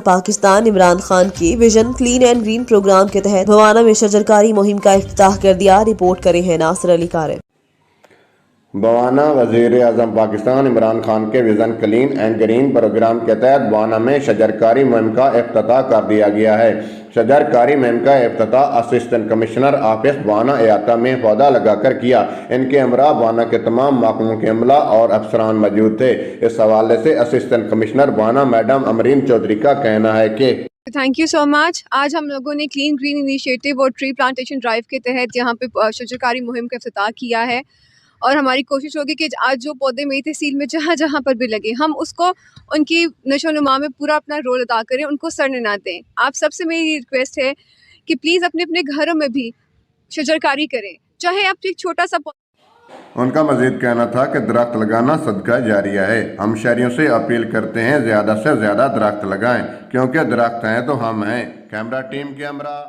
پاکستان عمران خان کے vision clean and green programme کے تحت بوانا میں شجرکاری مہم کا افتتاح کر دیا۔ رپورٹ کرے ہیں ناصر علی کارن۔ بوانا وزیر اعظم پاکستان عمران خان کے vision clean and green programme کے تحت بوانا میں شجرکاری مہم کا افتتاح کر دیا گیا ہے۔ شجرکاری مہم کا افتتاح اسسٹنٹ کمشنر آفس بوانا احاطہ میں پودا لگا کر کیا۔ ان کے ہمراہ بوانا کے تمام محکموں کے عملہ اور افسران موجود تھے۔ اس حوالے سے اسسٹنٹ کمشنر بوانا میڈم امرین چودھری کا کہنا ہے کہ تھینک یو سو مچ۔ آج ہم لوگوں نے کلین گرین انیشیٹو اور ٹری پلانٹیشن ڈرائیو کے تحت یہاں پہ شجرکاری مہم کا افتتاح کیا ہے، اور ہماری کوشش ہوگی کہ آج جو پودے میری تحصیل میں جہاں جہاں پر بھی لگے ہم اس کو ان کی نشو و نما میں پورا اپنا رول ادا کریں، ان کو سڑنے نہ دیں۔ آپ سب سے میری ریکویسٹ ہے کہ پلیز اپنے اپنے گھروں میں بھی شجرکاری کریں، چاہے آپ ایک چھوٹا سا ان کا مزید کہنا تھا کہ درخت لگانا صدقہ جاریہ ہے۔ ہم شہریوں سے اپیل کرتے ہیں زیادہ سے زیادہ درخت لگائیں، کیونکہ درخت ہیں تو ہم ہیں۔ کیمرہ ٹیم کے ہمراہ